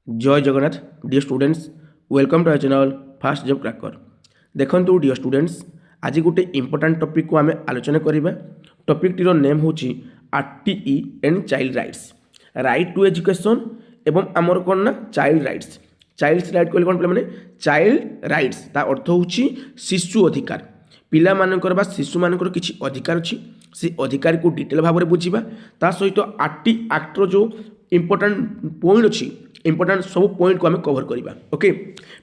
जय Jagannath dear students welcome to our channel fast job cracker. देखंतु dear students आज गोटे इंपोर्टेंट टॉपिक को आमे आलोचना करिबा। टॉपिक टीर नेम होची RTE and child rights, right to education एवं आमर कोन ना चाइल्ड राइट्स। चाइल्ड राइट कहले कोन पे माने चाइल्ड राइट्स ता अर्थ होची शिशु अधिकार। पिला मानकर बा शिशु मानकर किछि अधिकार अछि, से अधिकार को डिटेल भाव में बुझा ता सहित आरटी एक्टर जो इंपोर्टेंट पॉइंट अच्छी इंपोर्टेंट सब पॉइंट को आम कवर करवा। ओके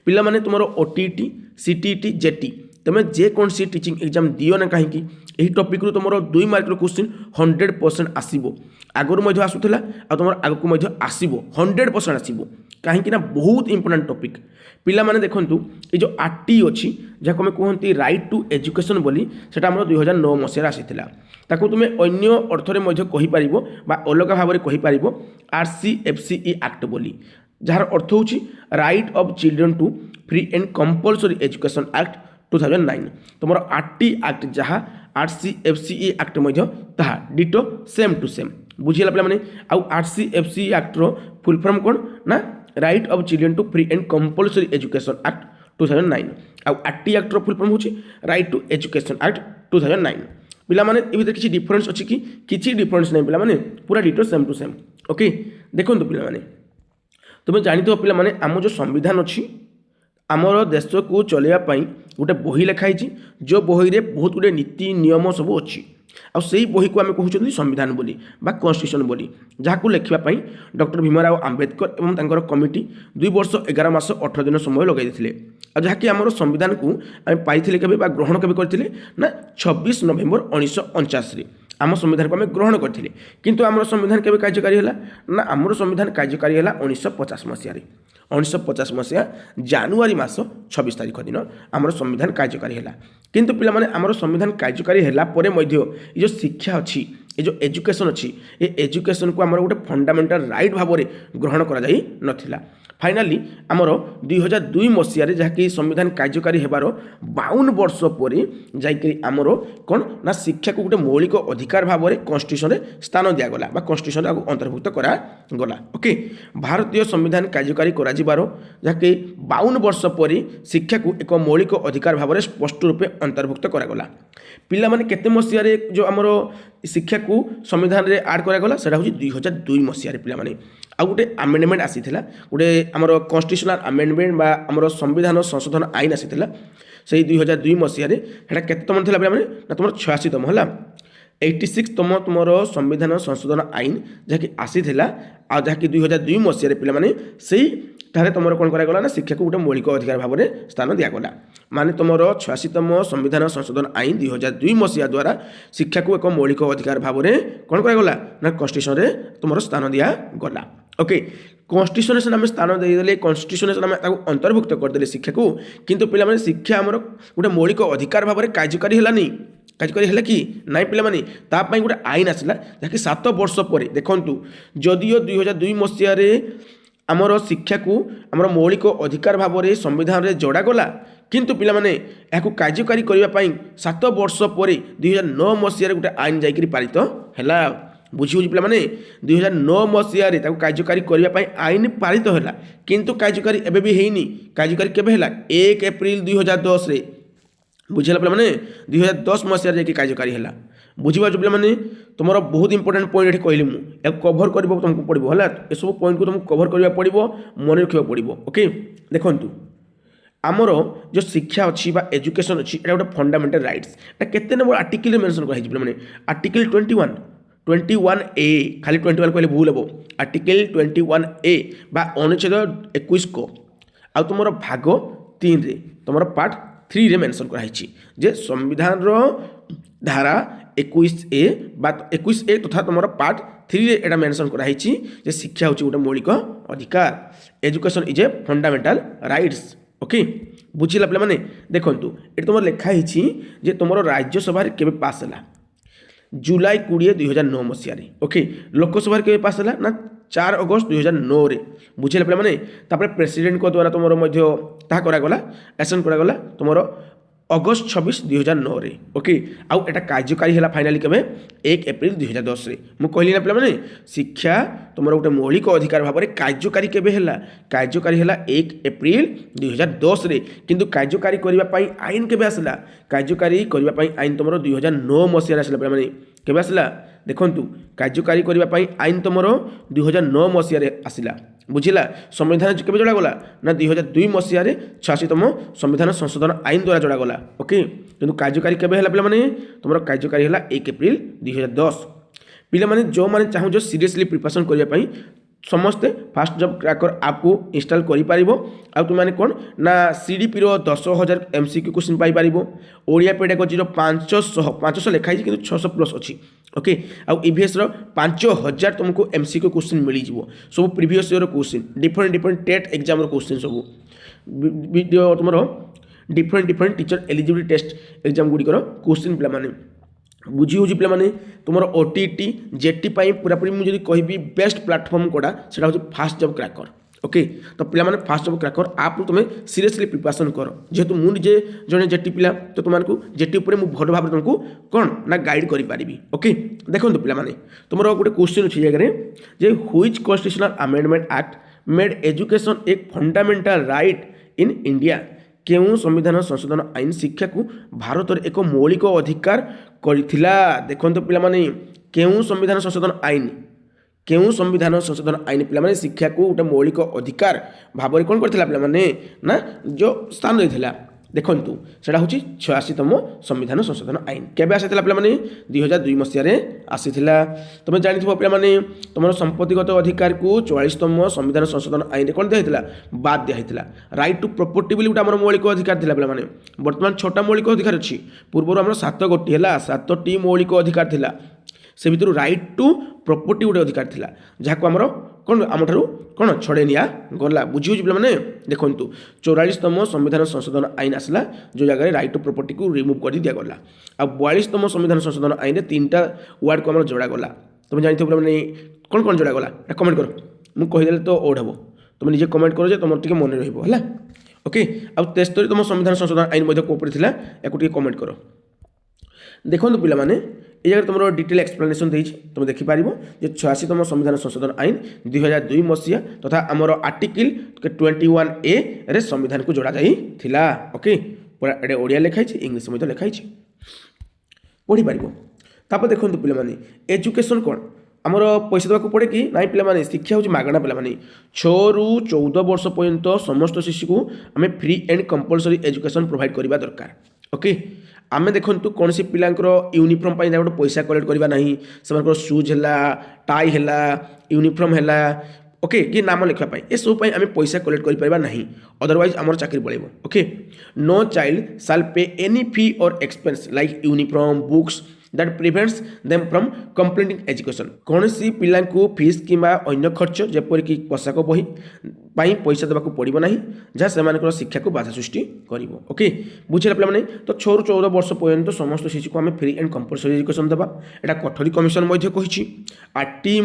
पिला माने तुम ओटीटी सीटीटी जेटी तुम जेकोसी टीचिंग एग्जाम दियो ना कहीं यही टॉपिक रू तुम 2 मार्क क्वेश्चन 100% आसो आगुरी आसूला आ तुम आगक आसो 100% आसो कहीं बहुत इंपोर्टेंट टॉपिक। पिला माने देखंतु ये जो आरटी अच्छी जहाँ आम कहते राइट टू एजुकेशन बोली सेटा हमर 2009 मसीह आसीथिला। ताको तुमे अन्य अर्थरे मध्य कहि पारिबो बा अलग भाव में कहि पारिबो आरसीएफसीई एक्ट बोली, जार अर्थ होची right of children to free and compulsory education act 2009। तुमर आरटी एक्ट जहाँ आरसीएफसीई एक्ट मध्य ताहा डिटो सेम टू सेम बुझिला पिला माने। आउ आरसीएफसीई एक्ट रो फुल फॉर्म कोन ना right of children to free and compulsory education act 2009। आउ आरटी एक्ट रो फुल फॉर्म होची राइट टू एजुकेशन एक्ट 2009। पिला माने ए भीतर किछि डिफरेंस अछि कि किछि डिफरेंस नै पिला माने पूरा ditto same to same. Okay देखंतु पिला माने तुम जानिथो पिला माने आम जो संविधान अछि आमर देश को चलैया पई गोटे बही लिखाई जो बही रे बहुत गुटे नीति नियम सब अच्छी आ सेही बही को आम कहउछन्ती संविधान बोली बा कॉन्स्टिट्यूशन बोली, जहां लिखा डॉक्टर भीमराव आंबेडकर एवं तांकर कमिटी 2 वर्ष 11 मास 18 दिन समय लगे देथिले। जहाँकि आमर संविधान को आम पाइथिले केबे बा ग्रहण केबे करथिले ना 26 नवेम्बर 1949 रे आम संविधान को आम ग्रहण करथिले। किंतु आमर संविधान केबे कार्यकारी हला ना आमर संविधान कार्यकारी हला 1950 मसीह रे 1950 मसीहा जानुआरी मास 26 तारिख दिन आमर संविधान कार्यकारी है। किंतु पिला माने आमर संविधान कार्यकारी है परे मध्य ये जो शिक्षा अच्छी ये जो एजुकेशन अच्छी ये एजुकेशन को आमर गोटे फंडामेंटल राइट भाव में ग्रहण करा जाई नथिला। फाइनाली आमर 2002 मसीह जहाँकि संविधान कार्यकारी हेबार 52 वर्ष पर जाकि आमर कौन ना शिक्षा को गोटे मौलिक अधिकार भाव में कॉन्स्टिट्यूशन स्थान दिगला कॉन्स्टिट्यूशन अंतर्भुक्त करागला। ओके भारतीय संविधान कार्यकारी करा जहाँकि 52 वर्ष पर शिक्षा को एक मौलिक अधिकार भाव में स्पष्ट रूपे अंतर्भुक्त करागला। पिला माने केते मसीह जो आमर शिक्षा को संविधान रे ऐड करागला सेटा होची 2002 मसीह पिला माने। आ गोटे आमेंडमेंट आसीथिला गोटे आमर कॉन्स्टिट्यूशनल आमेंडमेंट बा आमर संविधान संशोधन आईन आसीथिला से 2002 मसीह सेटा केतम थिला पिला माने ना तुमर 86तम हला 86तम तुमर संविधान संशोधन आईन जहाँकि आसीथिला आ जहाँकि 2002 मसीह पिला माने सेही तारे तुमर कौन करागला ना शिक्षा को गोटे मौलिक अधिकार भाव में स्थान दिगला। माने तुमर 86तम संविधान संशोधन आईन 2002 मसीहा द्वारा शिक्षा को एक मौलिक अधिकार भाव में कौन करागला ना कॉन्स्टिट्यूशन रे तुमर स्थान दिगला। ओके कॉन्स्टिट्यूशन आम स्थान देदेले कॉन्स्टिट्यूशन आम अंतर्भुक्त करदे शिक्षा को, किंतु पिला माने शिक्षा आमर गोटे मौलिक अधिकार भाव में कार्यकारी हलानी कार्यकारी है कि नाई पिला माने तापाई गोटे आईन आसला जहाँकि 7 वर्ष पर देखंतु जदियो 2002 मसीह आमर शिक्षा को आमर मौलिक अधिकार भाव में संविधान रे जोड़ा गला, किंतु पिला माने याकु कार्यकारी करबा पई 7 वर्ष पर 2009 मसीह गोटे आईन जाइकरी पारित हैला। बुझी पिला माने 2009 मसीह रे ताकु कार्यकारी करबा पई आईन पारित हैला, किंतु कार्यकारी एबे भी हेइनी। कार्यकारी केबे हैला 1 अप्रैल 2010 रे बुझिला पिला माने 2010 मसीह रे कार्यकारी हैला। बुझिबा जो पिला माने तुमर बहुत इंपोर्टेंट पॉइंट एठी कहली मु एक कवर करबो तुमको पड़िबो हला ए सब पॉइंट को तुमको कवर करबा पड़िबो मन रखिबा पड़िबो। ओके देखंतु आमर जो शिक्षा अच्छी बा एजुकेशन अच्छी एटा गोटे फंडामेंटल राइट्स एटा केते नंबर आर्टिकल मेंशन कराई पिला माने आर्टिकल 21A खाली 21 कहले भूल हेबो आर्टिकल 21A बा अनुच्छेद 21 को आ तुमर भाग 3 रे तुमर पार्ट 3 रे मेंशन कराई जे संविधान रो धारा 21A बा 21A तथा तुमर पार्ट 3 रे एटा मेंशन कराई जे शिक्षा होची गोटे मौलिक अधिकार education is a fundamental rights. Okay बुझिला पिला माने देखंतु एटा तुमर लिखा हिची जे तुमर राज्यसभा रे केबे पास हला जुलाई 20 2009 मसीह रे। ओके लोकसभा रे केबे पास हला ना 4 अगस्त 2009 रे। बुझिला पिला माने तापर प्रेसिडेंट को द्वारा तुमर मध्य ता करा गला एक्शन करा गला तुमर अगस्त 26 2009 ओके आउ एटा कार्यकारी है फाइनाली केवे 1 एप्रिल 2010 मु कहली ना पे शिक्षा तुम गोटे मौलिक अधिकार भाव में कार्यकारी केवे है कार्यकारी है 1 एप्रिल 2010 किंतु कार्यकारी करने आईन केवे आसला कार्यकारी करने आईन तुम 2009 मसीह आसला पे केवे आसला देखु कार्यकारी करने आईन तुम 2009 मसीह आसला बुझिला संविधान केवे जोड़ागला ना 2002 मसीह 86तम संविधान संशोधन आईन द्वारा जोड़ागला ओके किंतु कार्यकारी केवे है पे तुम कार्यकारी है 1 एप्रिल 2010 पिला माने जो माने चाहू जो सीरियसली प्रिपरेशन करने समस्ते फास्ट जॉब क्रैकर ऐप को इंस्टॉल करि पारिबो आ तुम माने कोन ना सीडीपी रो 10,000 एमसीक्यू क्वेश्चन पाई पारिबो ओडिया पेडागोजी रो 500 लिखाई किंतु 600 प्लस अछि ओके आ ईवीएस रो 5,000 तुमको एमसीक्यू क्वेश्चन मिली जिवो सब previous year question different TET exam रो क्वेश्चन सब वीडियो तुमरो different teacher eligibility test exam गुडी करो क्वेश्चन पिला माने बुझी हो पे तुम ओटीटी जेटी पूरापूरी मुझे कहि बेस्ट प्लाटफर्म कोड़ा से हूँ फास्ट जॉब क्रैकर ओके तो पिला माने फास्ट जॉब क्रैकर आप तुम्हें सीरियसली प्रिपरेशन कर जेहेतु मुझे जड़े जेटी पिला तो तुमको जेटी उपर मुझे भल भाव तुमको कौन ना गाइड करी ओके देखो पिला माने तुम गोटे क्वेश्चन अच्छी जगह जे which constitutional amendment act made education एक फंडामेंटल राइट इन इंडिया केउं संविधान संशोधन आईन शिक्षा को भारत एक मौलिक अधिकार करथिला देखंतो पिला माने केउं संविधान संशोधन आईन पिला माने शिक्षा को गोटे मौलिक अधिकार भाव में कौन करथिला पिला माने ना जो स्थान देथिला देखंतु सेटा होची 86तम संविधान संशोधन आईन केबे आसीथिला पिला माने 2002 मसिया रे आसीथिला तुम जानिथिबो पिला माने तुमरो संपत्तिगत अधिकार को 44तम संविधान संशोधन आईन रे कोन दिहितला बाद दिहितला राइट टू प्रॉपर्टी बिल उटा हमर मौलिक अधिकार थिला पिला माने वर्तमान 6टा मौलिक अधिकार अछि पूर्व हमर 7 गोटी हला 7टी मौलिक अधिकार थिला से भितर राइट टू प्रॉपर्टी गोटे अधिकार थिला जहाको हमर कौन आम ठारू कौन छड़े निया गला बुझी हो मैंने देखु 44तम संविधान संशोधन आईन आसला जो जगह राइट टू प्रॉपर्टी को रिमूव कर दिया गला आ 42तम संविधान संशोधन आईन में 3टा वर्ड को आम जोड़ा गला तुम जानते मैंने कौन जोड़ा गला कमेंट कर मुझे कहीदे तो ओड हम तुम निजे कमेंट कर तुम टे मन रहा ओके आ 73तम संविधान संशोधन आईन कोपर या कमेंट कर देखो पे ये जगह तुम डिटेल एक्सप्लेनेशन देती तुम देखिपार जे 86तम संविधान संशोधन आईन 2002 मसीहा तथा आमर आर्टिकल 21A रे संविधान को जोड़ा जाई थिला ओके पूरा एडे ओडिया लिखाई इंग्लिश में लिखाई पढ़ी पार तापर देखो पे एजुकेशन कौन आमर पैसा देवाक पड़े कि ना पे शिक्षा हूँ मागणा पे 6 ରୁ 14 वर्ष पर्यंत समस्त शिशु को आम free and compulsory education provide करवा दरकार ओके आम देखु कौन सी पिलांकर यूनिफॉर्म पाई गोटे पैसा कलेक्ट करवा ना से शूज है टाई है यूनिफॉर्म है ओके कि नाम लिखापी ये सब आम पैसा कलेक्ट कर ना अदरवाइज आमर चाकरी पड़े ओके नो चाइल्ड शाल पे एनी फी और expense like uniform books that prevents them from completing education कौन सी पिला को फीस किंबा अन्य खर्च जेपरिक पोशाक बही पाई पैसा देवाक पड़ो ना जहाँ से शिक्षा को बाधा सृष्टि कर ओके बुझे पे तो 6 ରୁ 14 वर्ष पर्यंत समस्त शिशु को आम फ्री एंड कंपलसरी एजुकेशन देवा यहाँ कठोरी कमिशन कही आरटी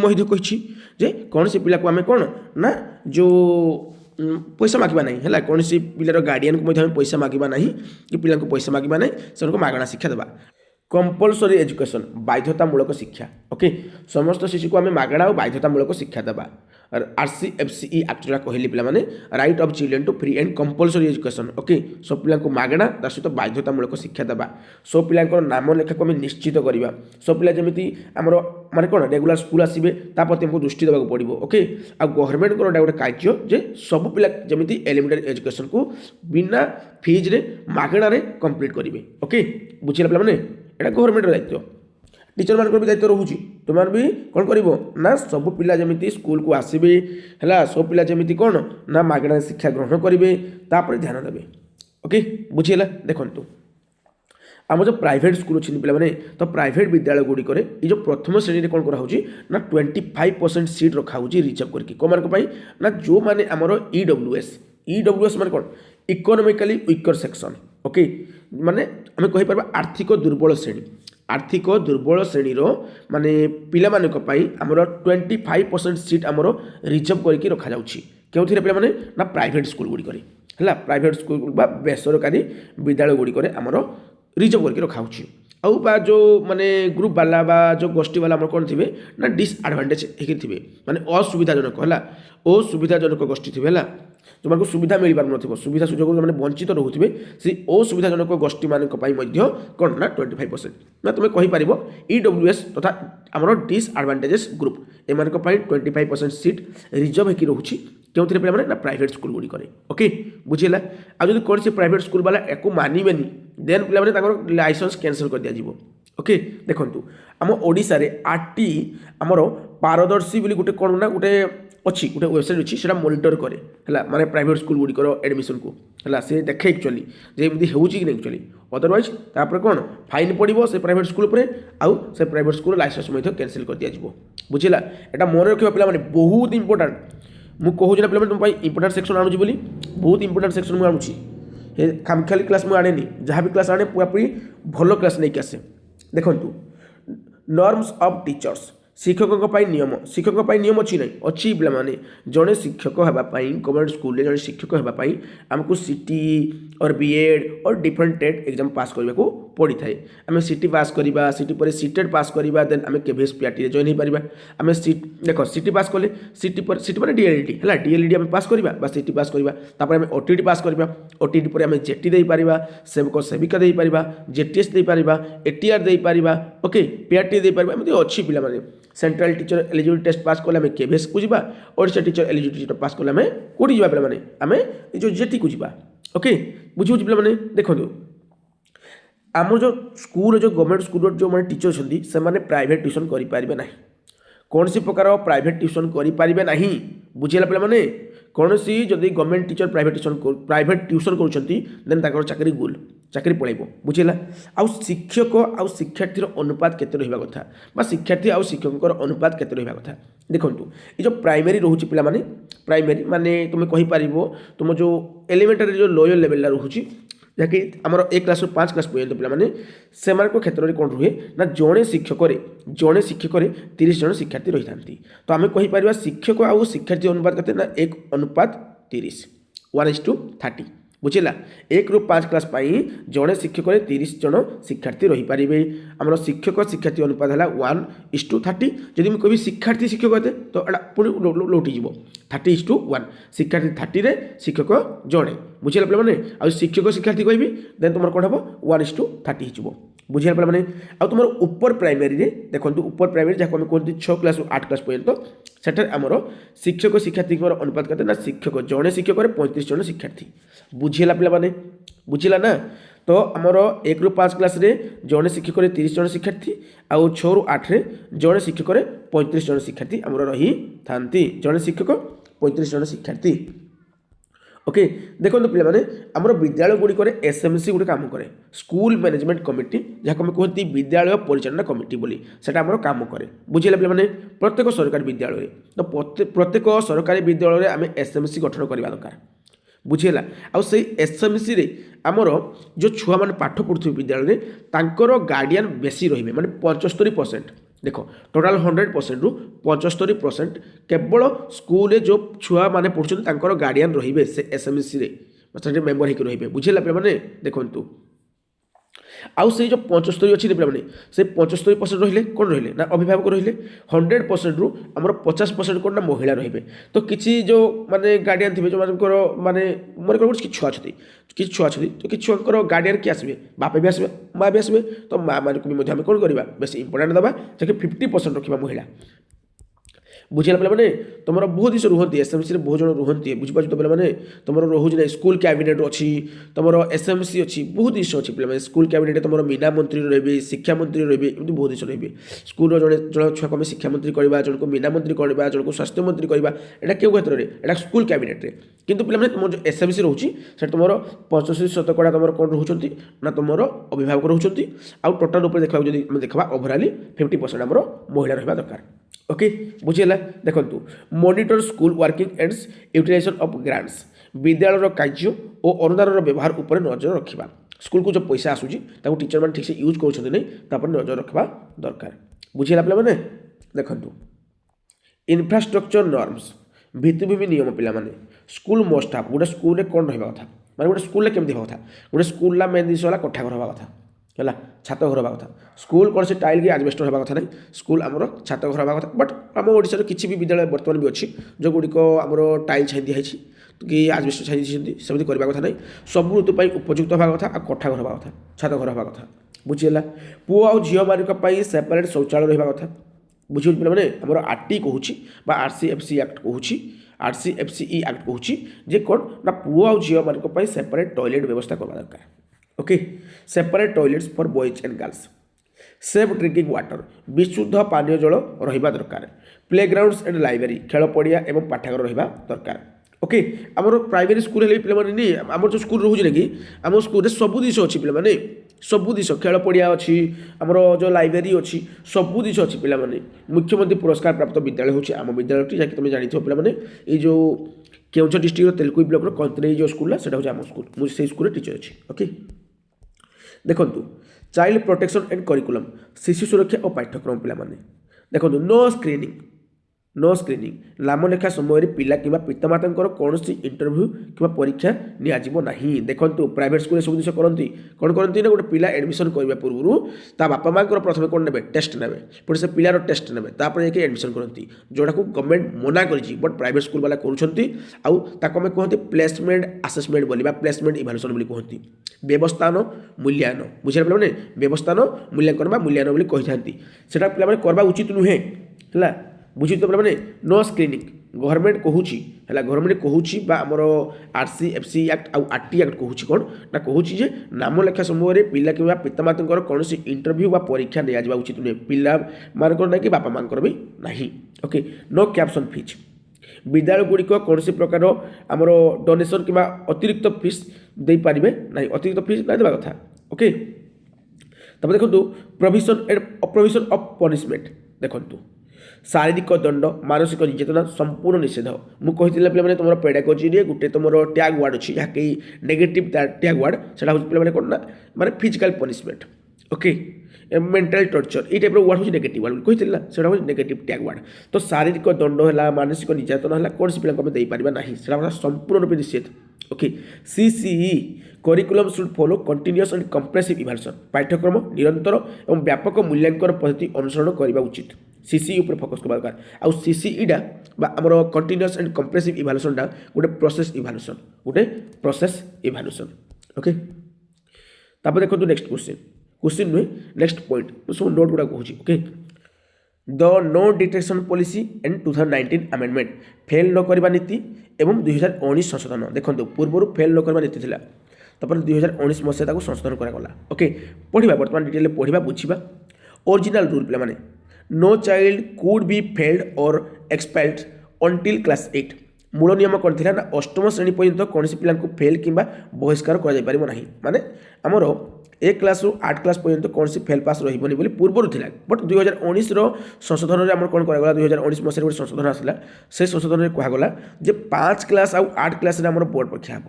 जे कौन सी पिला को आम कौन ना जो पैसा मागिबा नहीं है कौन सी पिलार गार्डियन को पैसा मागिबा नहीं कि पिला को पैसा मागिबा नहीं से मागणा शिक्षा देवा कंपलसरी एजुकेशन बाध्यतामूलक शिक्षा ओके समस्त शिशु को आम मागणा और बाध्यतामूलक शिक्षा देवा RCFCE एक्ट जो कहली पे right of children to free and compulsory education okay सब पिला को मागणा तार सहित बाध्यतामूलक शिक्षा देवा सब पिला नाम लेखा को आम निश्चित करवा सब पिला जमी आमर माने कौन रेगुलर स्कूल आसबे ताप्रति हमको दृष्टि देवाक पड़ो ओके आ गवर्नमेंट गोटे कार्य जे सब पिला जमी एलिमेंटरी एजुकेशन को बिना फीज रे मागणा रे कंप्लीट करेंगे ओके बुझे पे यहाँ गवर्नमेंट दायित्व टीचर मान भी दायित्व रोचे तुम भी कौन कर ना सब पिला जमी स्कूल को आसबे है सब पिला जमी कौन ना मागणा शिक्षा ग्रहण करेंगे तापर ध्यान देवे ओके बुझीगला देखु आम जो प्राइवेट स्कूल अच्छे पे तो प्राइवेट विद्यालय गुड़िक ये जो प्रथम श्रेणी कौन कराऊँ ना 25% सीट रखा रिजर्व करके कौन ना जो मैंने आमर EWS माने कौन इकोनोमिकली वीकर सेक्शन ओके माने आम कहीपर आर्थिक दुर्बल श्रेणी माने पिला आमर 25% सीट आमर रिजर्व करके रखा जाउछि केउथिरे पिला माने ना प्राइवेट स्कूल गुड़िक है प्राइवेट स्कूल बा बेसरकारी विद्यालय गुड़िक आमर रिजर्व करके रखा आउ बा जो माने ग्रुप वाला बा जो गोष्ठी वाला आमर कौन थे ना डिसएडवांटेज थे माने असुविधाजनक है असुविधाजनक गोष्ठी थे है जो सुविधा मिल पार न सुविधा सुजोग मैंने वंचित रोचे से असुविधाजनक गोष्ठी मान कौन ना 25% ना तुम्हें कहीपर EWS तथा आमर डिसएडवांटेजेस ग्रुप एम 25% सीट रिजर्व होकर रोचे क्यों पे ना प्राइवेट स्कूल गुड़िक ओके बुझेगा आज कौन से प्राइवेट स्कूल वाला या मानवे देन पे लाइसेंस कैंसल कर दिया ओके देखो आम ओडिशा रे RT आमर पारदर्शी बोली गोटे कौन ना गोटे अच्छी गोटे वेबसाइट अच्छी से मॉनिटर करे है माने प्राइवेट स्कूल गुड़िकर एडमिशन को है से देखे एक्चुअली जमी होगी कि एक्चुअली अदरवाइज तापर कौन फाइन पड़ो से प्राइवेट स्कूल पर आउ से प्राइवेट स्कूल लाइसेंस कैंसल कर दिया बुझेगा यहाँ मन रखा पे बहुत इंपोर्टाट मुझे कहूँ पे तुम इंपोर्टाट सेक्शन आणुची बोली बहुत इंपोर्टाट सेक्शन मुझे आणुची खामखाली क्लास मुझे आने जहाँ भी क्लास आने पूरापूरी भल क्लास नहीं आसे देखु नॉर्म्स ऑफ टीचर्स शिक्षकों नियम नियम अच्छी ना अच्छी पे जड़े शिक्षक होगापाई गवर्नमेंट स्कूल जड़े शिक्षक होगापाई आमको सीटी और बीएड और डिफरेंट टेट एग्जाम पास करने को पड़ी थाए आम सीटी पास करवा सीटी पर सीटेड पास करवा देन आम केवीएस पीआरटी जॉइन हो पार आम सीट देख सीटी पास कले सीटी पर सीटी मैंने डीएलडी है डीएलडी आम पास करवा सीटी पास करवा आम ओटीटी पास करवा ओटीटी पर आम जेटी दे पार सेवक सेविका दे पार जेटीएस दे पार एटीआर दे पार ओके पीआरटी दे पार एमती अच्छी पे central teacher eligibility test pass कले आम केवीएस को जावा Odisha teacher eligibility test pass कले आम कौटी जावा पे आम जो जेटी को जावा ओके बुझे पे देखो आम जो स्कूल जो गवर्नमेंट स्कूल जो मैंने टीचर अच्छी से प्राइवेट ट्यूशन करेंगे ना कौन सी प्रकार प्राइवेट ट्यूशन करेंगे ना बुझेगा पे कौन सी जदि गवर्नमेंट टीचर प्राइवेट ट्यूशन करें चाकरी गुल चाकरी पलैब बुझेगा आउ शिक्षक आउ शिक्षार्थी अनुपात केते रहिबा कथा बा शिक्षार्थी आउ शिक्षकों अनुपात केते रहिबा कथा देखो ये जो प्राइमरी रोचे पे प्राइमरी माने तुम्हें कहीपर तुम जो एलिमेंटरी जो लोयर लेवल रोचे जहाँकि आमर 1 क्लास 5 क्लास पर्यटन पे क्षेत्र में कौन रुहे ना जड़े शिक्षक 30 जन शिक्षार्थी रही था तो आम कहीपर शिक्षक आउ शिक्षार्थी अनुपात के ना 1:30 1:30 बुझेगा 1 ରୁ 5 क्लास जड़े शिक्षक 30 जन शिक्षार्थी रही पारे आमर शिक्षक शिक्षार्थी अनुपात है 1:30 जदि मुझे कह शिक्षार्थी शिक्षक होते तो पुणी लौटिज 30:1 शिक्षार्थी 30 शिक्षक जड़े बुझेगा पे आ शिक्षक शिक्षार्थी कहि देन तुम कौन हम 1:30 हो बुझे पे आ तुम ऊपर प्राइमरी देखो ऊपर प्राइमरी जहाँ आम कहते 6 क्लास 8 क्लास पर्यटन सेठार आमर शिक्षक शिक्षार्थी अनुपात करते ना शिक्षक जड़े शिक्षक 35 जन शिक्षार्थी बुझेगा पे बुझेगा ना तो आमर 1 ରୁ 5 क्लास जड़े शिक्षक 30 जन शिक्षार्थी आउ 6 ରୁ 8 जड़े शिक्षक 35 जन शिक्षार्थी आमर रही था जड़े शिक्षक 35 जन शिक्षार्थी ओके देखो पे आमर विद्यालय गुड़िक SMC गोटे कम कै स्कूल मैनेजमेंट कमिटी जहाँ आम कहते विद्यालय परिचालना कमिटी बोली सेटा आमर काम कै बुझेगा पे प्रत्येक सरकारी विद्यालय तो प्रत्येक सरकारी विद्यालय आम SMC गठन करवा दरकार बुझेगा आउ से SMC रे आमर जो छुआ मैंने पाठ पढ़ुवे विद्यालय तांकर गार्डियन बेसी रही मैंने 75% देख टोटाल 100% रु 75% केवल स्कूल जो छुआ मैंने पढ़ुं गार्डियन रे से SMC रे मेम्बर होकर रे बुझेगा पे देखु आउ से जो 75 अच्छी पे से 75% रहिले कौन रहिले ना अभिभावक रहिले 100% रु आमर 50% कौन ना महिला रही तो किसी जो माने गार्डियन थे जो माने मन कर कि छुआ अच्छी किसी छुआ अच्छी तो कि छुआ गार्डियन किए आसवे बापा भी आसवे माँ भी आसवे तो माँ मान को भी कौन करवा बेस इंपोर्टाट दबा जैसे 50% रखा महिला बुझेगा पे तुम बहुत जिस रुहति SMC बहुत जन रुहति बुझीपार तो पे तुम रोज ना स्कूल कैबिनेट अच्छी तुम SMC अच्छी बहुत जिस अच्छी पे स्कूल कैबिनेट तुम मीना मंत्री रे शिक्षा मंत्री रे एमती बहुत जिस रे स्कूल जन छुआ को शिक्षा मंत्री करवा जन को मीना मंत्री करवा जन को स्वास्थ्य मंत्री करवा यहाँ क्यों क्षेत्र में यहाँ स्कूल कैबिनेट रे किंतु पे तुम जो SMC रोचे तुम 85% तुम कौन रोच ना तुम अभिभावक रोच आउ टोटाल उपर देखा देखा ओभराली 50% आमर महिला रहा दरकार ओके बुझेगा देखो monitor school working ends utilisation of grants विद्यालय कार्य और अनुदान व्यवहार उपर नजर रखा स्कूल को जो पैसा आसूची टीचर मैंने ठीक से यूज कर नजर रखा दरकार बुझेगा पे देखो इंफ्रास्ट्रक्चर नॉर्म्स भित्तिभूमि नियम पिला माने स्कूल मस्ट हाव गोटे स्कूल कौन रहा कथा माने गोटे स्कूल केमती हवा कथा गोटे स्कूल मेन जिस कोठा घर हवा कथा है छात घर हवा कथा स्कूल कौन से टाइल कि आजबेस्टर हवा कथा नहीं स्कूल आमर छात घर हवा कथा बट आम ओडिशा किसी भी विद्यालय बर्तमान भी अच्छी जो गुड़िक आमर टाइल छाई दिखाई कि आजबेस्टर छाई सेमती करवा कथा नहीं सब ऋतु उपयुक्त हवा कथा आ कोठा घर हवा कथा छात घर हवा कथा बुझीगला पुओ आ झील मान सेपरेट शौचालय रहा कथा बुझे पे आमर आरटी कहूँ RCFC एक्ट कहूँ RCFCE एक्ट कहूँ जे कौन ना पुओ आ झील मान सेपरेट टॉयलेट व्यवस्था करवा दरकार okay separate toilets for boys and girls safe drinking water विशुद्ध पानीय जल रहा दरकार प्लेग्राउंड्स एंड लाइब्रेरी खेल पड़िया एवं पाठागार रहा दरकार ओके आमर प्राइमरी स्कूल है पे आमर जो स्कूल रोचे कि आम स्कूल सबू जिस अच्छी पे सबू जिस खेल पड़िया अच्छी आमर जो लाइब्रेरी अच्छी सबू जिस अच्छी पे मुख्यमंत्री पुरस्कार प्राप्त विद्यालय हूँ आम विद्यालय जहाँकि तुम जानी पे ये केउझर डिस्ट्रिक्ट तेलुगु ब्लॉक कंतरे जो स्कूल से हूँ आम स्कूल मुझे स्कूल टीचर अच्छी ओके देखु चाइल्ड प्रोटेक्शन एंड करिकुलम शिशु सुरक्षा और पाठ्यक्रम पे देखो नो स्क्रीनिंग नाम लेखा समय पिला कि पितामाता कौन इंटरव्यू कि परीक्षा निना देखो प्राइवेट स्कूल सब जिस करती कौन करती ना गोटे पिला एडमिशन करने पूर्व ता बापा माँ प्रथम कौन ने टेस्ट ने पुणी से पिलार टेस्ट ने जाकि एडमिशन करती जोटा को गवर्नमेंट मना करी बट प्राइवेट स्कूल वाला करें कहते प्लेसमेंट आसेसमेंट बोली प्लेसमेंट इभालुएसन बोली कहती व्यवस्थान मूल्यांकन बुझे पे व्यवस्थान मूल्यांकन मूल्यांकन बोली कही था पे करवा उचित नुहे है बुझी तो पे नो स्क्रीनिंग गवर्नमेंट कहूँ है गवर्नमेंट कहूँ आमर RCFC एक्ट आउ RT एक्ट कहूँ कौन ना कहूँ नाम लेखा समय पिला कि पितामाता कौन इंटरव्यू व परीक्षा निया उचित नुहे पिला मानकर ना कि बापा माँ भी ना ओके नो कैप्सन फीज विद्यालय गुड़िक कौन प्रकार आमर डोनेशन कि अतिरिक्त फीस दे पारे ना अतिरिक्त फीस ना देवा कथा ओके तब देखो प्रोविजन एंड अप्रोविजन ऑफ पनिशमेंट देखो शारीरिक दंड मानसिक निर्यातना संपूर्ण निषेध मुझे पे तुम पेडागोजी गोटे तुम टैग वार्ड अच्छी जहाँकि नेगेटिव टैग वार्ड से पे कौन ना माने physical punishment okay mental torture ये टाइप वार्ड हूँ नेगेटिव वार्ड कही से नेगेटिव टैग वार्ड तो शारीरिक दंड है मानसिक निर्यातना है कौन से पे देपार ना से संपूर्ण रूप निषेध okay CCE curriculum should follow continuous and compressive evaluation पाठ्यक्रम निरंतर और व्यापक मूल्यांकन पद्धति अनुसरण करने उचित CCE ऊपर फोकस करवा दरकार आउ CCE डा आमर कंटिन्यूअस एंड कंप्रेसिव इवैल्यूएशन डा गोटे प्रोसेस इवैल्यूएशन ओके तापर देखो नेक्स्ट क्वेश्चन नुहे नेक्स्ट पॉइंट सब नोट गुड़ा कहूँ okay the no detection policy and 2019 amendment fail न करवा नीति एवं 2019 संशोधन देखो पूर्व फेल न करवा नीति थिला तापर 2019 मसीहा संशोधन करागला ओके पढ़ा बर्तमान डिटेल पढ़ा बुझा ओरिजिनल रूल पे माने no child could be failed or expelled until class 8 मूल नियम कौन थी ना अष्टम श्रेणी पर्यंत कौन पिला फेल कि बहिष्कार कर माने आमर 1 क्लास रु 8 क्लास पर्यंत कौन फेल पास रही बोली पूर्व था बट 2019 संशोधन में आम कौन करागला 2019 मसीह गोटे संशोधन आसला से संशोधन में कहगला जे 5 क्लास आउ 8 क्लास आम बोर्ड परीक्षा हे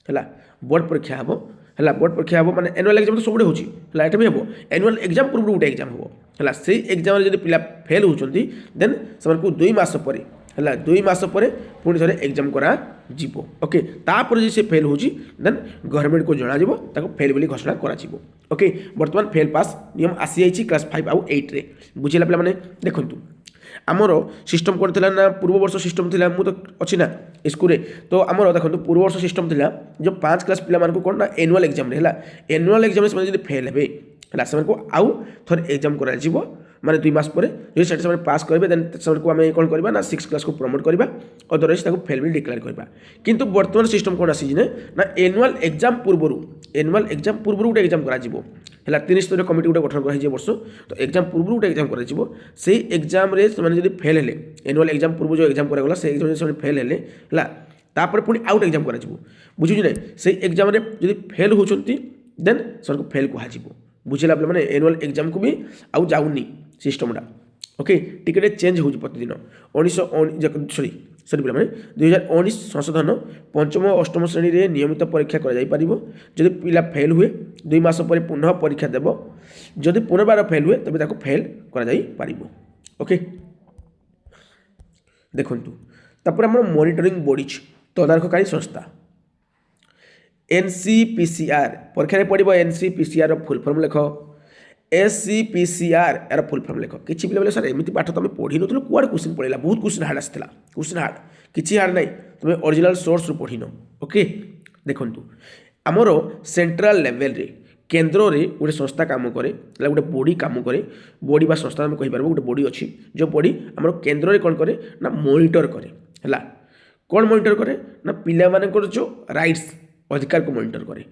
है बोर्ड परीक्षा हे है बोर्ड परीक्षा हे माने एनुअल एग्जाम तो सब होगा ये भी हम एनुअल एग्जाम पूर्व गोटे एग्जाम हम है से एग्जाम जब पिला फेल होती देन से 2 मास पर है 2 मास पर पुणी थे एग्जाम करा जीवो ओके तापर जे से फेल हो देन गवर्नमेंट को जना जीवो ताको फेल बोली घोषणा करा जीवो ओके बर्तमान फेल पास नियम आसी जाइए क्लास 5 आउ 8 रे बुझेला पे माने देखंतु आमर सिस्टम कौन थी ना पूर्व वर्ष सिस्टम थी मुझे अच्छी ना स्कूल तो आमर देखो पूर्व वर्ष सिस्टम थी जो 5 क्लास पिला मानक कौन ना एनुअल एग्जाम है एनुअल एग्जाम से फेल हे है आउ थोड़े एग्जाम कर माने 2 मास पर जो से पास करेंगे देन से आम कौन करवा ना 6 क्लास को प्रमोट करवा अदरवाइज फेल भी डिक्लेयर करवा किंतु बर्तमान सिस्टम कौन आसी ना एनुअल एग्जाम पूर्व गोटे एग्जाम करा है 3 स्तरीय कमिटी गोटे गठन कर वर्ष तो एग्जाम पूर्व गोटे एग्जाम कर एग्जाम से फेल हेले एनुअल एग्जाम पूर्व जो एग्जाम करागला से एग्जाम से फेल हेले है तापर पुणी आउट एग्जाम कर बुझुची ना से एग्जाम जब फेल होती देन से फेल कह बुझेगा पे मैंने एनुअल एग्जाम को भी आउ जाऊनी सिस्टमटा ओके टिके चेंज हो प्रतिदिन 19 पे मैंने 2019 संशोधन 5म और 8म श्रेणी में नियमित परीक्षा कर जदि पिला फेल हुए 2 मास पर पुनः परीक्षा देव जदि पुनर्बार फेल हुए तब फेल कर ओके देखु तापर आम मॉनिटरिंग बॉडीज तदारखकारी संस्था एनसीपीसीआर परीक्षा पड़ो एनसीपीसीआर फुल फॉर्म लिख एससीपीसीआर यार फुल फॉर्म लिख कि बोले सर एमती पाठ तुम पढ़ी नुल कुआड़े क्वेश्चन पड़ेगा बहुत क्वेश्चन हार्ड आसाला क्वेश्चन हार्ड किसी हार्ड ना तुम ओरिजिनल सोर्स रु पढ़ी न ओके देखु आमर सेंट्रल लेवल रे केन्द्र रे गोटे संस्था काम करे गोटे बॉडी काम करे बॉडी बा संस्था आम कहीपर गोटे बॉडी अच्छी जो बॉडी आम केन्द्र रे कौन करे ना मॉनिटर करे है कौन मॉनिटर करे ना पिला मानकर जो राइट्स अधिकार को मॉनिटर करे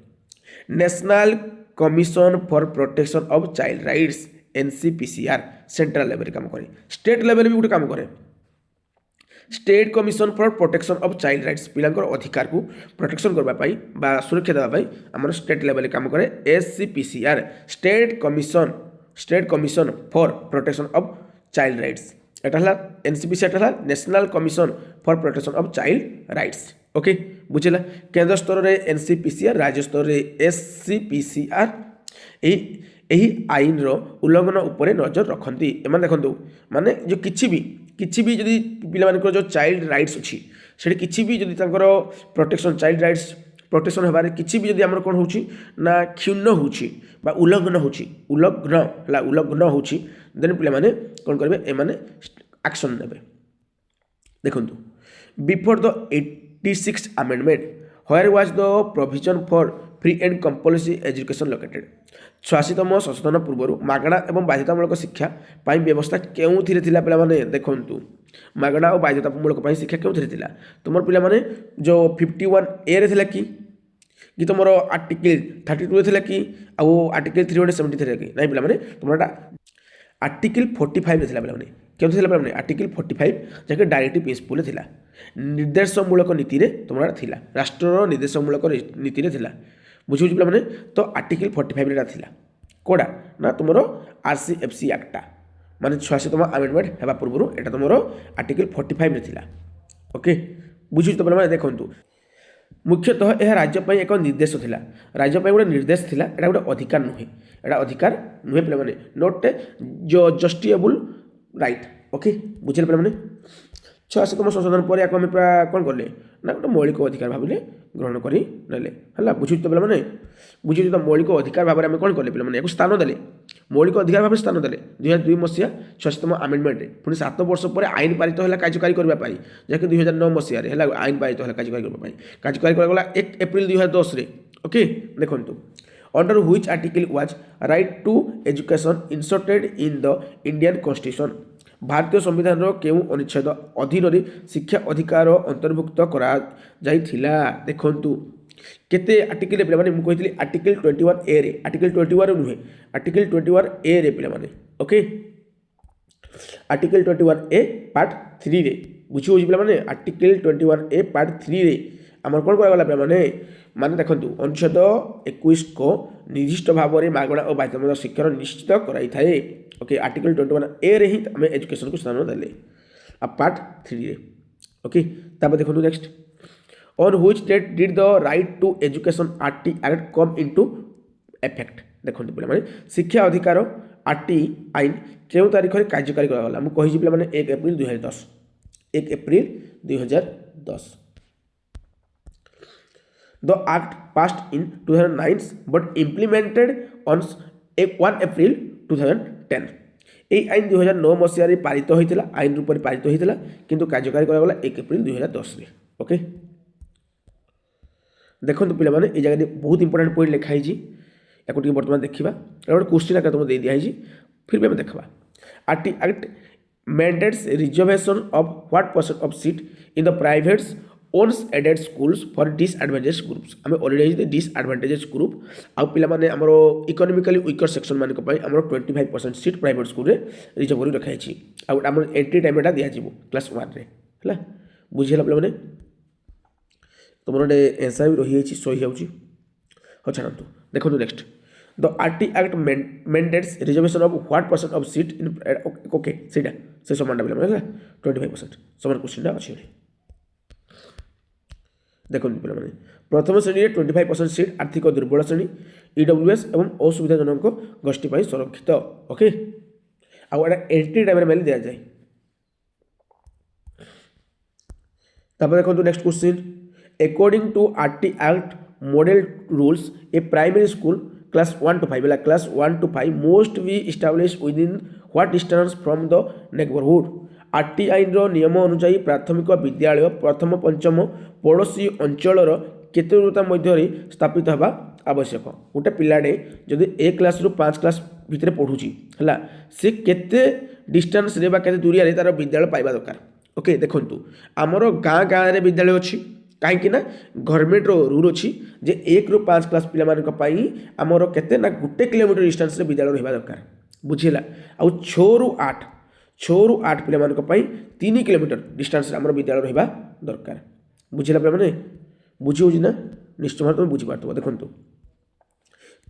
national commission for protection of child rights NCPCR central level काम करे स्टेट लेवल भी गोटे काम करे state commission for protection of child rights पिलांकर अधिकार को प्रोटेक्शन करने बा सुरक्षा देवाई आम स्टेट लेवल काम करे SCPCR state commission for protection of child rights एटा एनसीपीसीआर एटा national commission for protection of child rights okay बुझेगा केंद्र स्तर में एनसीपीसीआर राज्य स्तर में एससीपीसीआर यही आईन रो उल्लंघन उपरे नजर रखती एम देखो माने जो किसी भी जदि पिला जो चाइल्ड राइट्स अच्छी से किसी भी जदि प्रोटेक्शन चाइल्ड राइट्स प्रोटेक्शन होबार किसी भी जदि आमर कौन हो ना क्षुण्ण हो उल्लंघन हो देन पिला कौन करेंगे एम एक्शन नेबे देखो before the 86th amendment where was the provision for free and compulsory education located 86तम संशोधन पूर्व मागणा एवं बाध्यतामूलक शिक्षा पाई व्यवस्था केउ थिरे थिला पिला माने देखंतु मागणा और बाध्यतामूलक पाई शिक्षा केउ थिरे थिला तुमर पिला माने जो 51 ए रे थिला कि तुमर आर्टिकल 32 रे थिला कि आ आर्टिकल 370 थिला कि नै पिला माने तुमरटा आर्टिकल 45 रे थिला पिला माने केउ थिला पिला माने आर्टिकल 45 जाके डायरेक्टिव प्रिंसिपल थिला निर्देशमूलक नीति रे तुमरा थिला राष्ट्र निर्देशमूलक नीति रे थिला बुझु पिला माने तो आर्टिकल 45 रे थिला कोडा ना तुमरो आरसीएफसी एक्टा माने 86तम अमेंडमेंट हेबा पूर्व एटा तुमरो आर्टिकल 45 रे थिला ओके बुझु तो पिला माने देखंतु मुख्यतः यह राज्य पाई एक निर्देश थिला राज्य पाई गोटे निर्देश थिला एटा गोटे अधिकार नुहे एटा अधिकार नुहे पिला माने नोट जो जस्टिएबल राइट ओके बुझले पिला माने 86तम संशोधन पर आम कौन कले ना गोटे मौलिक अधिकार भाव ग्रहण कर है बुझुच तो पे बुझुच तो मौलिक अधिकार भाव में कौन कले पे एक स्थान देले मौलिक अधिकार भाव स्थान देले 2002 मसीहा 86तम आमेंडमेंट पुणी 7 वर्ष पर आईन पारित है कार्यकारी करने जैसे 2009 मसीह आईन पारित है कार्यकारी करने कार्यकारी कराला 1 एप्रिल 2010 ओके देखो under which article was right to education inserted in the Indian constitution भारतीय संविधान केउ अनुच्छेद अधीन शिक्षा अधिकार अंतर्भुक्त करा जाइथिला देखंतु केते आर्टिकल पे माने मु कहितली आर्टिकल 21 ए रे आर्टिकल 21 नुहे आर्टिकल 21 ए रे पे माने ओके आर्टिकल 21 ए पार्ट 3 रे बुझी होजी पे माने आर्टिकल 21 ए पार्ट 3 रे हमर कोन करा गला पे माने देखंतु अनुच्छेद 21 को निर्दिष्ट भाव में मागणा और बाध्यतामूलक शिक्षा निश्चित कराई थाए ओके आर्टिकल 21 ए रे ही आम एजुकेशन को स्थान देले अब पार्ट 3 रे ओके तापर देखो next on which date did the right to education RT act come into effect देखो पे माने शिक्षा अधिकार आरटी आईन केउ तारीख रे कार्यकारी करा गला मु कहि पे माने 1 April 2010 1 April 2010 The act passed in 2009 but implemented on 1 April 2010 এই আইন 2009 মସିହାରେ पारित होइतिला आईन रूप में पारित होइतिला किंतु कार्यकारी करा गला 1 एप्रिल 2010 रे ओके देखंतु पिला माने ए जगह बहुत इंपोर्टेंट पॉइंट लिखा हिजी याको टी वर्तमान देखिबा एटा क्वेश्चन आका तुम दे दिया हिजी फिर भी हम देखबा RT act mandates reservation of what percent of seat in the privates owns aided schools for disadvantage groups आम अलरेडी डिसएडवांटेज ग्रुप आउ पिला माने हमरो इकोनॉमिकली वीकर सेक्शन मानक पई हमरो 25% सीट प्राइवेट स्कूल रे रिजर्व करी रखा छी आउ हमर एंट्री टाइम एटा दिया जिवो क्लास 1 रे हला बुझिला पिला माने तुमरो डे आंसर भी रही छी सोही जाउची हो छानतु देखो next the RT act mandates reservation of what percent of seat in okay सेटा से समान पिला माने 25% समान क्वेश्चन अछि देखो पे प्रथम श्रेणी 25% सीट आर्थिक दुर्बल श्रेणी ईडब्ल्यूएस एवं असुविधाजनक गोष्ठी पर सुरक्षित ओके आउ एंट्री टाइम में दिया जाए तापर देखो next question according to RT act model rules a primary school class 1 to 5 है class 1 to 5 most be establish within what distance from the neighbourhood RT आईन रो नियम अनुसार प्राथमिक विद्यालय प्रथम पंचम पड़ोशी अंचल केते दूरता मध्य स्थापित हवा आवश्यक गोटे पिलाटे जदि 1 क्लास रु 5 क्लास भितर पढ़ुची है सी केते डिस्टेंस रे बा केते दूरिया रे तार विद्यालय पाइबा दरकार ओके देखंतु आमर गाँ गाँ रे विद्यालय अच्छी कहीं गवर्नमेंट रूल अच्छी जे 1 रु 5 क्लास पाई आमर केते ना गोटे किलोमीटर डिस्टेंस रे विद्यालय रहिबा दरकार बुझिला आ 6 रु 8 पाई 3 किलोमीटर डिस्टेंस रे आमर विद्यालय रहिबा दरकार बुझिला पे माने बुझी होची ना निश्चय भाव तुम बुझी पारथबो देखंतु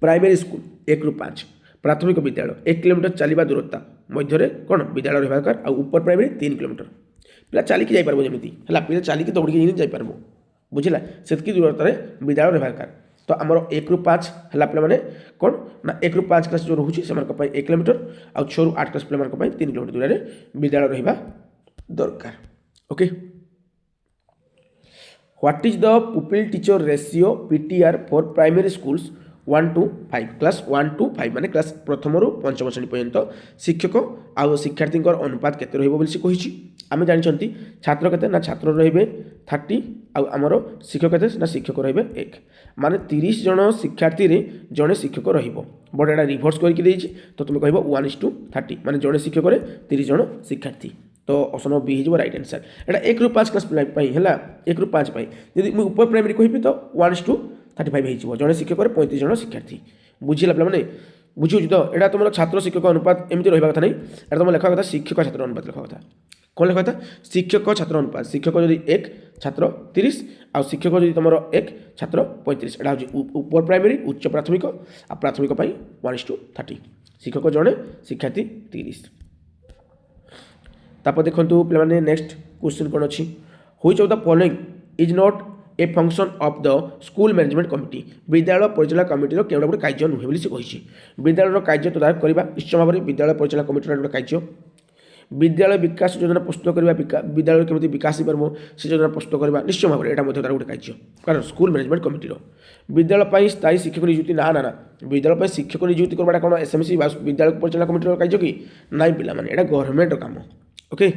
प्राइमरी स्कूल 1 रु 5 प्राथमिक विद्यालय 1 किलोमीटर चलवा दूरता मध्य कौन विद्यालय रहा दरकार आ ऊपर प्राइमरी 3 किलोमीटर पिला चलिकी जापर जमी है पिला चलिकी दौड़िकी जापर बुझला से दूरता विद्यालय रहा दरकार तो आमर 1 रु 5 है पे कौन ना 1 रु 5 क्लास जो रोचे से 1 किलोमीटर आ 6 रु 8 क्लास पे 3 किलोमीटर दूर में विद्यालय रहा दरकार okay what is the pupil teacher ratio PTR for primary schools 1 to 5 class 1 to 5 माने क्लास प्रथम रु पंचम श्रेणी पर्यंत शिक्षक आउ शिक्षार्थी अनुपात केते रहइबो बोली कहिछि आमे जानिछंती छात्र केते ना छात्र रहिबे 30 आउ हमर शिक्षक केते ना शिक्षक रहिबे 1 माने 30 जन शिक्षार्थी रे जने शिक्षक रहिबो बट एटा रिवर्स करके देछि तो तुम कहबो 1:30 माने जने शिक्षक रे 30 जन शिक्षार्थी तो ऑप्शन बी हो राइट आंसर एटा 1 रु 5 क्लास पाई हैला 1 रु 5 पाई यदि मु ऊपर प्राइमरी कहबी तो 1:35 हो जड़े शिक्षक 35 जन शिक्षार्थी बुझिला पे बुझी तो यहाँ तुम छात्र शिक्षक अनुपात एमती रहा कथा नहीं एटा तुम लेखा कथा शिक्षक छात्र अनुपात लेखा कथा कौन लेखा कथा शिक्षक छात्र अनुपात शिक्षक जदि 1 छात्र 30 आ शिक्षक जदि तुम 1 छात्र 35 एटा हूँ ऊपर प्राइमरी उच्च प्राथमिक आ प्राथमिक 1:30 शिक्षक जड़े शिक्षार्थी 30 तापर देखो पे नेक्स्ट क्वेश्चन कौन अच्छी which of the following is not a function of the school management committee विद्यालय परिचालन कमिटी केवल गोटे कार्य नुहे बोली से कही विद्यालय कार्य तदारख करवा निश्चय भाव में विद्यालय परिचालन कमिटी गोटे कार्य विद्यालय विकास योजना प्रस्तुत करवा विद्यालय केमी विकास हो से योजना प्रस्तुत करवा निश्चय भाव में यहाँ तार गोटे कार्य कारण स्कूल मैनेजमेंट कमिटी विद्यालय स्थायी शिक्षक नियुक्ति ना ना विद्यालय शिक्षक नियुक्ति करवाटा कौन एसएमसी विद्यालय परिचालन कमिटी कार्य कि नाई पिला यहाँ गवर्नमेंट काम ओके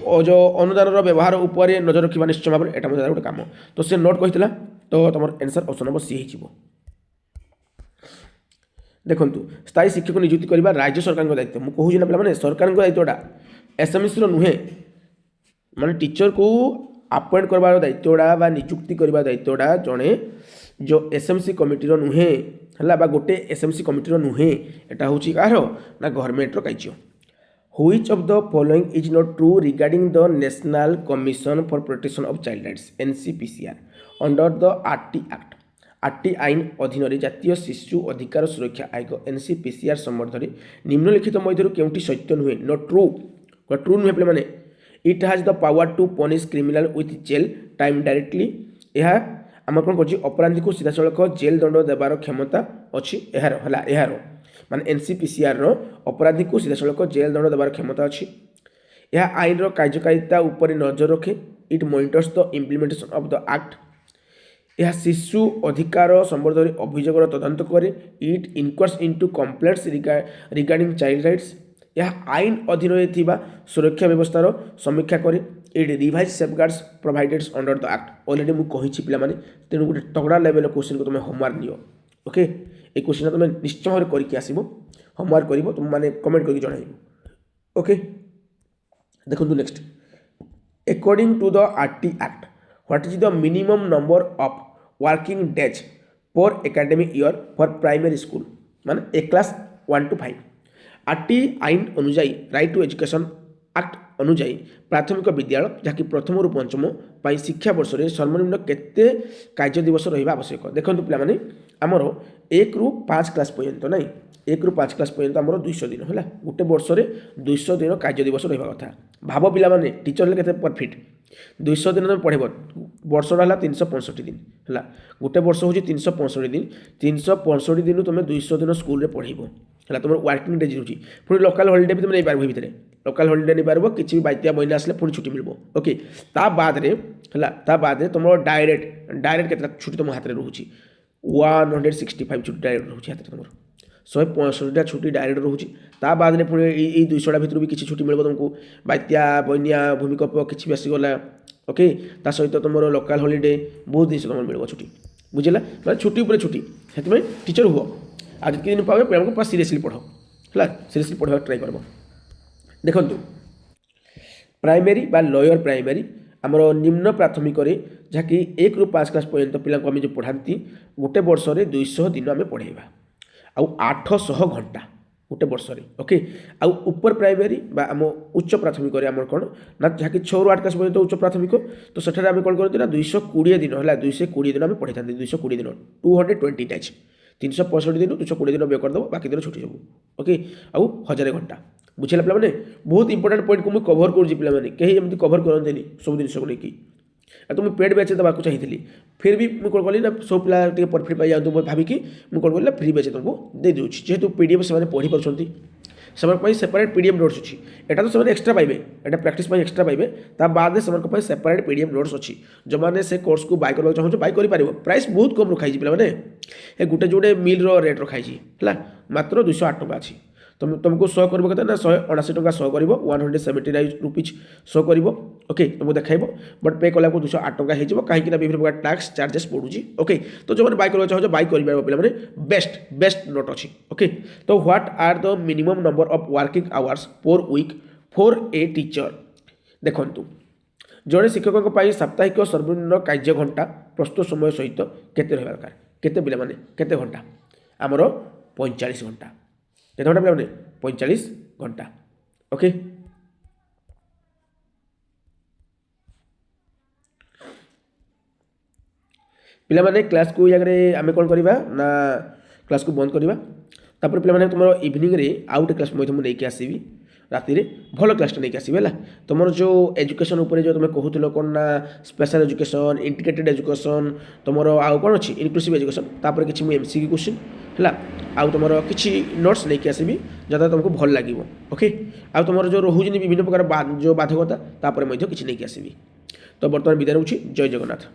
और जो अनुदान व्यवहार उपर नजर रखा निश्चय भाव में यहाँ गोटे काम तो से नोट कही तो तुम आंसर ऑप्शन नंबर सी हो देखो स्थायी शिक्षक नियुक्ति करवा राज्य सरकार दायित्व मुझे कहूँ ना पे सरकार दायित्वटा एसएमसी नुहे माने टीचर को अपॉइंट करवार दायित्वटा नियुक्ति करवा दायित्वटा जड़े जो एसएमसी कमिटी नुहे है गोटे एसएमसी कमिटी नुहे यहाँ हूँ कार ना गवर्नमेंट कार्य Which of the following is not true regarding the National Commission for Protection of Child Rights NCPCR under the RT Act RT आईन अधीन जातीय शिशु अधिकार सुरक्षा आयोग NCPCR संबंध में निम्नलिखित मध्य केउटी सत्य नुहे नॉट ट्रू ट्रू नुहे पे माने it has the power to punish criminal with jail time directly यह आम कौन कर अपराधी को सीधा सड़क जेल दंड देवार क्षमता अच्छी यार माने एनसीपीसीआर अपराधी को सीधा सड़क जेल दंड देवार क्षमता अच्छी यह आईन कार्यकारिता उपर नजर रखे it monitors the implementation of the act यह शिशु अधिकार संबंध में अभियोगर तदंत करे it inquires into complaints regarding child rights यह आईन अधीन थिबा सुरक्षा व्यवस्थार समीक्षा करे it revise safeguards provided under the act already मुझे कही पे तेणु गोटे तगड़ा लेवल क्वेश्चन को तुम होमवर्क नियो ओके ये क्वेश्चन तुम निश्चय भाव करके आसो होमवर्क कर तुम मैंने कमेंट करके जन ओके देखो next according to the RT act what is the minimum number of working days per academic year for primary school माने ए क्लास 1 to 5 आरटी आईन अनुजाई राइट टू एजुकेशन एक्ट अनुजाई प्राथमिक विद्यालय जहाँकि प्रथम रु पंचम शिक्षा वर्ष में सर्वनिम्न केते कार्य दिवस रहा आवश्यक देखो पे आमर 1 रु 5 क्लास पर्यंत ना एक रु 5 क्लास पर्यंत आमर 200 दिन है गोटे वर्ष में 200 दिन कार्य दिवस रहा कथा भाव पे टीचर के परफिट 200 दिन तुम पढ़े वर्षटा है 365 दिन है गोटे वर्ष हूँ 365 दिन 365 दिन तुम 200 दिन स्कूल पढ़ेब है तुम वर्किंग डेज रोचे पुणी लोकाल हॉलिडे भी तुम नहीं पार भितर लोकाल हॉलिडे नहीं पार किसी भी बात्या बना आसले पुणी छुट्टी मिल ओके ता बाद तुम डायरेक्ट के छुट्टी तुम हाथ में रोचे 165 छुट्टी डायरेक्ट रोचे हाथ में तुम 165टा छुट्टी डायरेक्ट रोचे ता बाद पुणी ये 200टा भितर भी किसी छुट्टी मिल तुमको बात्या बन्या भूमिकंप किसी भी आसीगला ओके ता सहित तुम लोकाल हॉलिडे बहुत जिन तुम मिल छुट्टी बुझेगा मतलब छुट्टी उपर छुट्टी से टीचर हुआ आज जितने दिन पावे पिला पूरा सीरियसली पढ़ है सीरियसली पढ़ा ट्राए कर देखु प्राइमेरी बा लोअर प्राइमेरी आमर निम्न प्राथमिक जहाँकि 1 रु 5 क्लास पर्यंत पिला जो पढ़ाती गोटे वर्ष में 200 दिन आम पढ़ेगा आउ 800 घंटा गोटे वर्ष में ओके आउ ऊपर प्राइमेरी बा आम उच्च प्राथमिक आम कौन ना जहाँकि 6 रु 8 क्लास पर्यंत उच्च प्राथमिक तो सेठारे आम कौन करते ना 220 दिन है 220 दिन आम पढ़ी था 220 दिन 220 डेज 365 दिन 220 दिन व्यय करदेव बाकी दिन छुट्टी सब ओके आउ 1000 घंटा बुझेगा पे मैंने बहुत इंपोर्टेंट पॉइंट को मुझे कभर करें कहीं एमती कभर करते सब जिन को लेकिन तो मुझे पेड बैच देवाक चाहिए फिर भी मुझे कौन कली ना सब पिला परफिट पाई जाऊँ भाविकी मुझे कौन कली फ्री बैच तुमको दे दूँगी जेहेतु पीडीएफ से पढ़ी पार्टी सेपरेट पीडीएफ नोट्स अच्छी एटा तो से एक्सट्रा पाइबे एटा प्रैक्टिस एक्सट्रा पाइबे ता बाद से सेपरेट पीडीएफ नोट्स अच्छी जो मैंने से कोर्स को बाय करवा चाहूँ बाय कर प्राइस बहुत कम रखाई पे गोटे जोटे मिल रेट रखाई है मात्र 208 टका अच्छी तुमको शो कर 179 टका शो कर 179 रुपीज शो कर ओके तुमको देखाइब बट पे कला 208 टका हो कहीं विभिन्न प्रकार टैक्स चार्जेस पड़ूँ ओके तो जो बाय करवा चाहो बाय कर पे बेस्ट नोट अच्छी ओके तो what are the minimum number of working hours per week for a teacher देखु जड़े शिक्षक साप्ताहिक सर्वनिम्न कार्य घंटा प्रस्तुत समय सहित केते रहा दरकार केते पिला माने केते घंटा आमर 45 घंटा केते घंटा पिला 45 घंटा ओके पिला माने क्लास को जगह आम कौन करवा ना क्लास को बंद करवा तापर पिला माने तुम इवनिंग रे आउट क्लास नहीं आसबि राति भल क्लासटा नहीं आसबे है तुम जो एजुकेशन उपर जो तुम कहूल कौन ना स्पेशल एजुकेशन इंटीग्रेटेड एजुकेशन तुम आउ कौन अच्छी इनक्लूसिव एजुकेशन तापर किसी एमसीक्यू क्वेश्चन है आउ तुम किसी नोट्स नहीं आसबि जहाँ तुमको भल लगे ओके आउ तुम जो रोचे विभिन्न प्रकार जो बाधकता तापर किसी नहीं आसबि तो बर्तमान विदाय रोची जय जगन्नाथ।